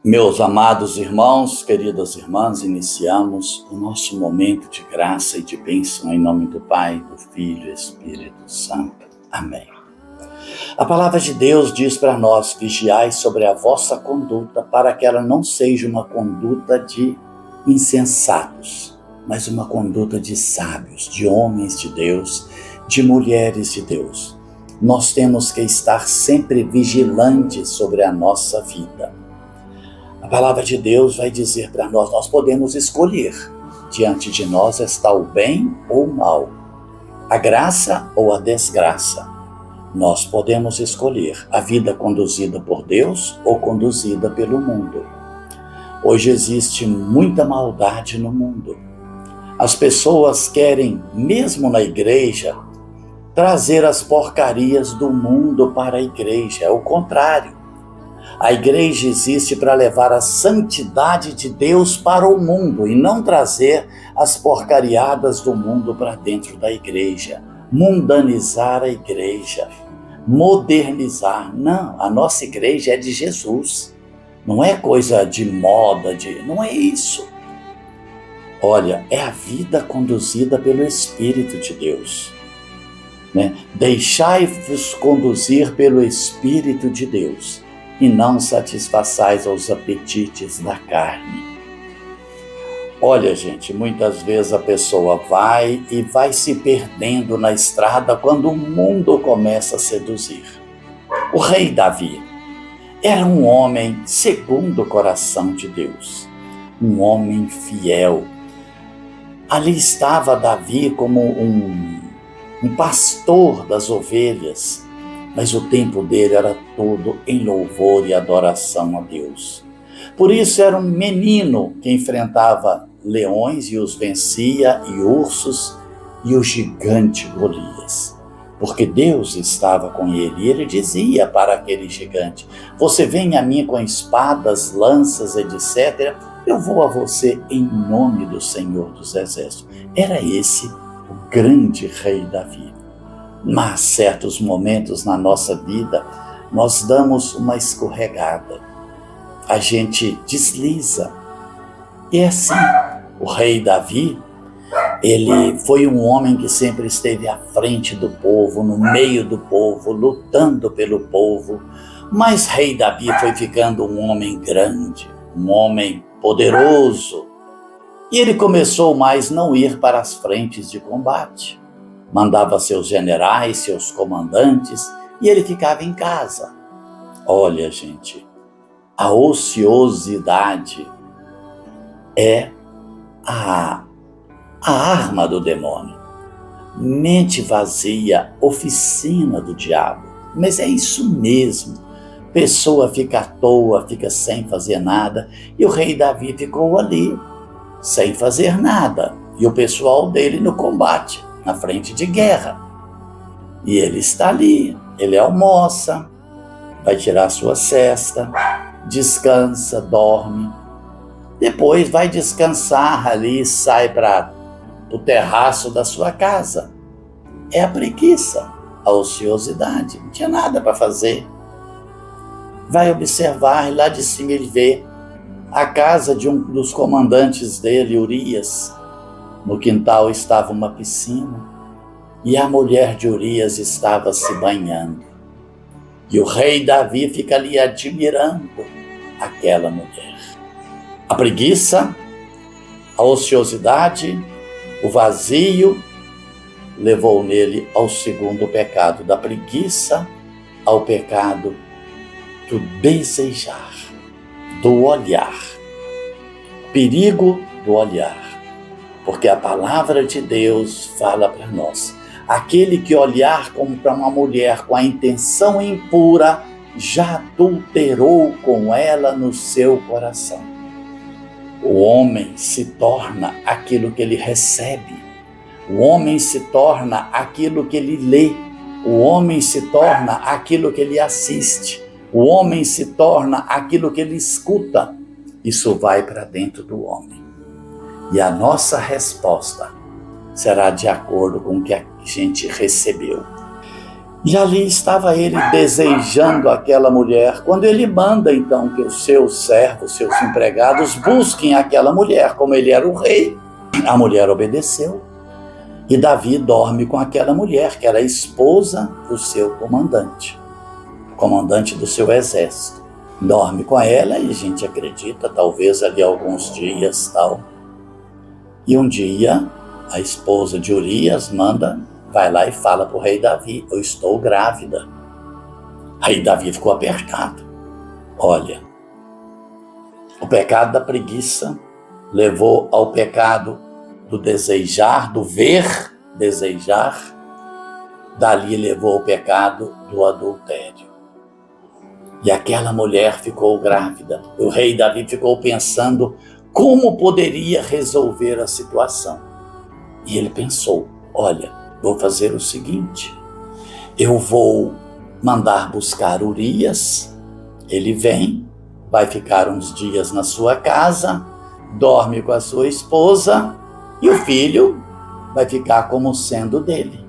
Meus amados irmãos, queridas irmãs, iniciamos o nosso momento de graça e de bênção em nome do Pai, do Filho e do Espírito Santo. Amém. A palavra de Deus diz para nós: vigiai sobre a vossa conduta, para que ela não seja uma conduta de insensatos, mas uma conduta de sábios, de homens de Deus, de mulheres de Deus. Nós temos que estar sempre vigilantes sobre a nossa vida. A palavra de Deus vai dizer para nós: nós podemos escolher. Diante de nós está o bem ou o mal, a graça ou a desgraça. Nós podemos escolher a vida conduzida por Deus ou conduzida pelo mundo. Hoje existe muita maldade no mundo. As pessoas querem, mesmo na igreja, trazer as porcarias do mundo para a igreja. É o contrário. A igreja existe para levar a santidade de Deus para o mundo e não trazer as porcariadas do mundo para dentro da igreja. Mundanizar a igreja, modernizar. Não, a nossa igreja é de Jesus. Não é coisa de moda, não é isso. Olha, é a vida conduzida pelo Espírito de Deus. Deixai-vos conduzir pelo Espírito de Deus e não satisfaçais aos apetites da carne. Olha, gente, muitas vezes a pessoa vai se perdendo na estrada quando o mundo começa a seduzir. O rei Davi era um homem segundo o coração de Deus, um homem fiel. Ali estava Davi como um pastor das ovelhas, mas o tempo dele era todo em louvor e adoração a Deus. Por isso era um menino que enfrentava leões e os vencia, e ursos e o gigante Golias, porque Deus estava com ele. E ele dizia para aquele gigante: você vem a mim com espadas, lanças, etc., eu vou a você em nome do Senhor dos Exércitos. Era esse o grande rei Davi. Mas certos momentos na nossa vida, nós damos uma escorregada. A gente desliza. E é assim, o rei Davi, ele foi um homem que sempre esteve à frente do povo, no meio do povo, lutando pelo povo. Mas rei Davi foi ficando um homem grande, um homem poderoso. E ele começou mais não ir para as frentes de combate. Mandava seus generais, seus comandantes, e ele ficava em casa. Olha, gente, a ociosidade é a arma do demônio. Mente vazia, oficina do diabo. Mas é isso mesmo. Pessoa fica à toa, fica sem fazer nada. E o rei Davi ficou ali, sem fazer nada. E o pessoal dele no combate, na frente de guerra. E ele está ali, ele almoça, vai tirar sua siesta, descansa, dorme. Depois vai descansar ali, sai para o terraço da sua casa. É a preguiça, a ociosidade, não tinha nada para fazer. Vai observar, e lá de cima ele vê a casa de um dos comandantes dele, Urias. No quintal estava uma piscina e a mulher de Urias estava se banhando. E o rei Davi fica ali admirando aquela mulher. A preguiça, a ociosidade, o vazio levou nele ao segundo pecado, da preguiça ao pecado do desejar, do olhar. Perigo do olhar. Porque a palavra de Deus fala para nós: aquele que olhar como para uma mulher com a intenção impura, já adulterou com ela no seu coração. O homem se torna aquilo que ele recebe. O homem se torna aquilo que ele lê. O homem se torna aquilo que ele assiste. O homem se torna aquilo que ele escuta. Isso vai para dentro do homem. E a nossa resposta será de acordo com o que a gente recebeu. E ali estava ele desejando aquela mulher, quando ele manda então que os seus servos, seus empregados, busquem aquela mulher. Como ele era o rei, a mulher obedeceu. E Davi dorme com aquela mulher, que era a esposa do seu comandante, o comandante do seu exército. Dorme com ela e a gente acredita, talvez ali alguns dias, tal. E um dia, a esposa de Urias vai lá e fala para o rei Davi: eu estou grávida. Aí Davi ficou apertado. Olha, o pecado da preguiça levou ao pecado do desejar, do ver, desejar. Dali levou ao pecado do adultério. E aquela mulher ficou grávida. O rei Davi ficou pensando como poderia resolver a situação. E ele pensou: olha, vou fazer o seguinte, eu vou mandar buscar Urias, ele vem, vai ficar uns dias na sua casa, dorme com a sua esposa e o filho vai ficar como sendo dele.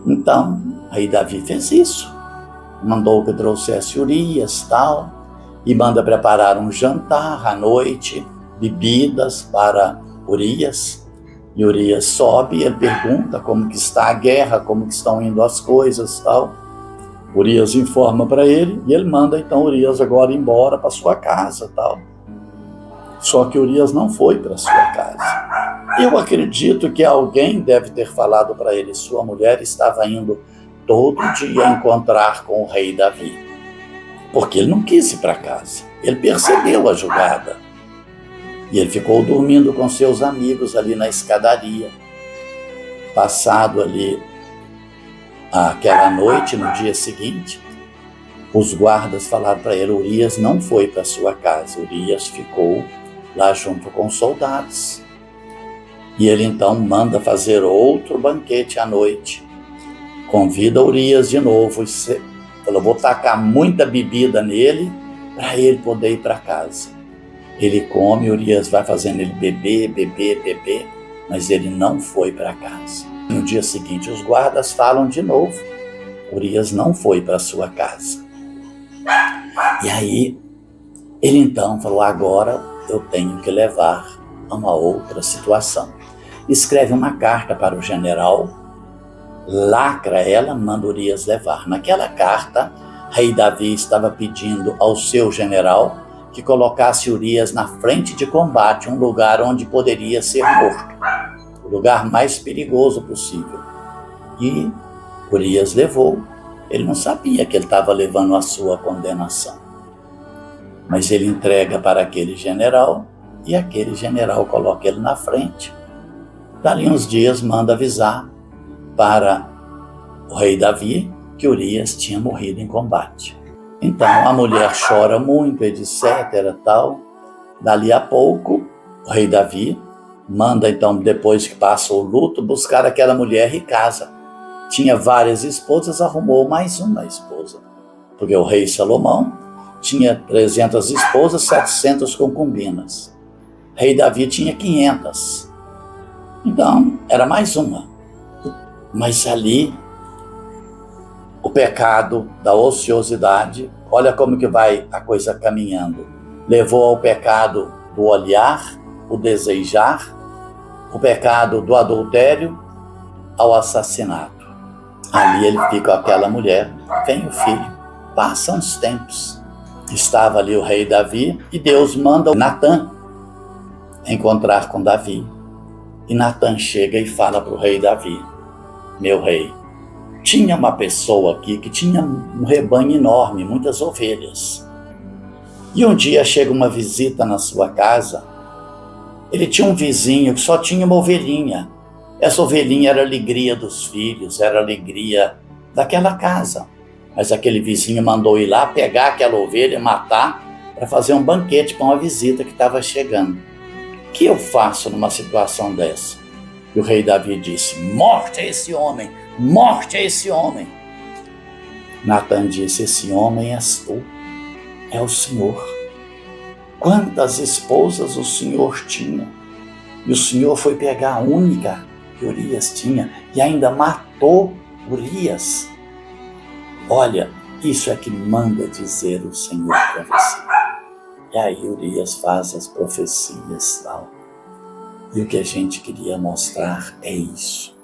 Então, aí Davi fez isso, mandou que trouxesse Urias, tal, e manda preparar um jantar à noite, bebidas para Urias. E Urias sobe e ele pergunta como que está a guerra, como que estão indo as coisas, tal. Urias informa para ele e ele manda então Urias agora embora para sua casa, tal. Só que Urias não foi para sua casa. Eu acredito que alguém deve ter falado para ele: sua mulher estava indo todo dia encontrar com o rei Davi, porque ele não quis ir para casa. Ele percebeu a jogada. E ele ficou dormindo com seus amigos ali na escadaria. Passado ali aquela noite, no dia seguinte, os guardas falaram para ele: Urias não foi para sua casa, Urias ficou lá junto com os soldados. E ele então manda fazer outro banquete à noite. Convida Urias de novo. Falou: vou tacar muita bebida nele para ele poder ir para casa. Ele come, Urias vai fazendo ele beber, mas ele não foi para casa. No dia seguinte, os guardas falam de novo: Urias não foi para sua casa. E aí, ele então falou: agora eu tenho que levar a uma outra situação. Escreve uma carta para o general, lacra ela, manda Urias levar. Naquela carta, rei Davi estava pedindo ao seu general que colocasse Urias na frente de combate, um lugar onde poderia ser morto, o lugar mais perigoso possível. E Urias levou. Ele não sabia que ele estava levando a sua condenação. Mas ele entrega para aquele general e aquele general coloca ele na frente. Dali uns dias manda avisar para o rei Davi que Urias tinha morrido em combate. Então a mulher chora muito, etc. Tal. Dali a pouco, o rei Davi manda então, depois que passa o luto, buscar aquela mulher e casa. Tinha várias esposas, arrumou mais uma esposa. Porque o rei Salomão tinha 300 esposas, 700 concubinas. O rei Davi tinha 500. Então, era mais uma. Mas ali, o pecado da ociosidade, olha como que vai a coisa caminhando. Levou ao pecado do olhar, o desejar, o pecado do adultério, ao assassinato. Ali ele fica com aquela mulher, vem o filho, passam os tempos. Estava ali o rei Davi e Deus manda Natã encontrar com Davi. E Natã chega e fala para o rei Davi: meu rei, tinha uma pessoa aqui que tinha um rebanho enorme, muitas ovelhas. E um dia chega uma visita na sua casa. Ele tinha um vizinho que só tinha uma ovelhinha. Essa ovelhinha era a alegria dos filhos, era a alegria daquela casa. Mas aquele vizinho mandou ir lá pegar aquela ovelha e matar para fazer um banquete para uma visita que estava chegando. O que eu faço numa situação dessa? E o rei Davi disse: morte a esse homem! Morte a esse homem! Natã disse: esse homem és tu, é o Senhor. Quantas esposas o Senhor tinha? E o Senhor foi pegar a única que Urias tinha e ainda matou Urias. Olha, isso é que manda dizer o Senhor para você. E aí Urias faz as profecias e tal. E o que a gente queria mostrar é isso.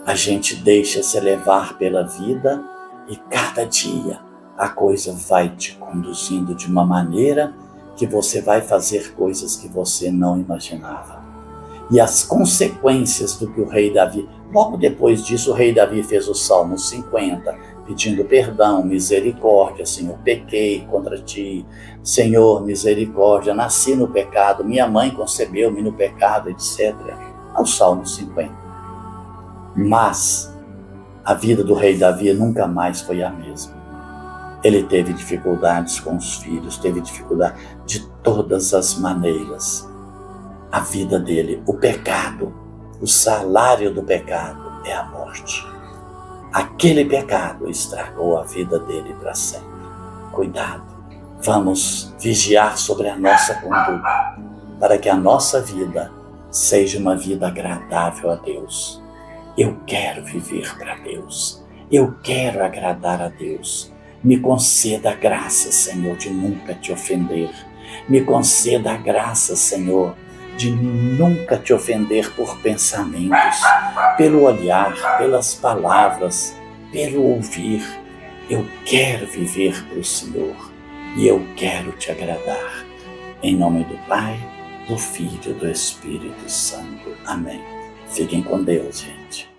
A gente deixa se levar pela vida e cada dia a coisa vai te conduzindo de uma maneira que você vai fazer coisas que você não imaginava. E as consequências do que o rei Davi... Logo depois disso, o rei Davi fez o Salmo 50, pedindo perdão, misericórdia. Senhor, pequei contra ti. Senhor, misericórdia, nasci no pecado, minha mãe concebeu-me no pecado, etc. Ao Salmo 50. Mas a vida do rei Davi nunca mais foi a mesma. Ele teve dificuldades com os filhos, teve dificuldade de todas as maneiras. A vida dele, o pecado, o salário do pecado é a morte. Aquele pecado estragou a vida dele para sempre. Cuidado, vamos vigiar sobre a nossa conduta, para que a nossa vida seja uma vida agradável a Deus. Eu quero viver para Deus, eu quero agradar a Deus. Me conceda a graça, Senhor, de nunca te ofender. Me conceda a graça, Senhor, de nunca te ofender por pensamentos, pelo olhar, pelas palavras, pelo ouvir. Eu quero viver para o Senhor e eu quero te agradar. Em nome do Pai, do Filho e do Espírito Santo. Amém. Fiquem com Deus, gente.